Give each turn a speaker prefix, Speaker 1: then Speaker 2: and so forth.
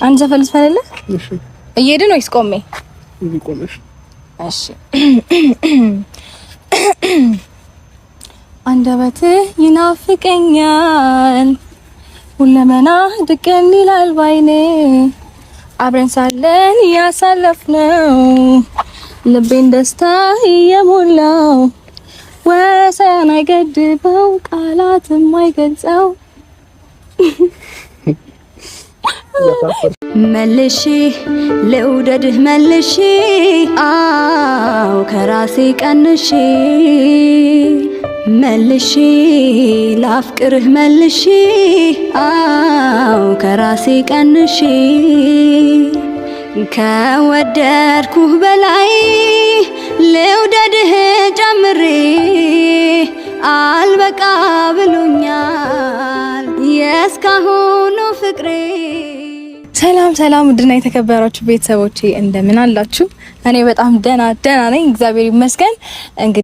Speaker 1: አንተ ዘፈን ልትፈልግ? እሺ እየሄድን ወይስ ቆሜ? ቆመሽ። እሺ አንደበትህ ይናፍቀኛል ሁለመና ድቅን ይላል ባይኔ አብረን ሳለን ያሳለፍነው ልቤን ደስታ እየሞላው ወሰን አይገድበው ቃላትም አይገልጸው መልሺ ልውደድህ መልሺ አው ከራሴ ቀንሺ መልሺ ላፍቅርህ መልሺ አው ከራሴ ቀንሺ ከወደድኩህ በላይ ልውደድህ ጨምሬ አልበቃ ብሎኛል የእስካሁኑ ፍቅሬ። ሰላም ሰላም ውድና የተከበራችሁ ቤተሰቦቼ እንደምን አላችሁ? እኔ በጣም ደና ነኝ እግዚአብሔር ይመስገን። እንግዲህ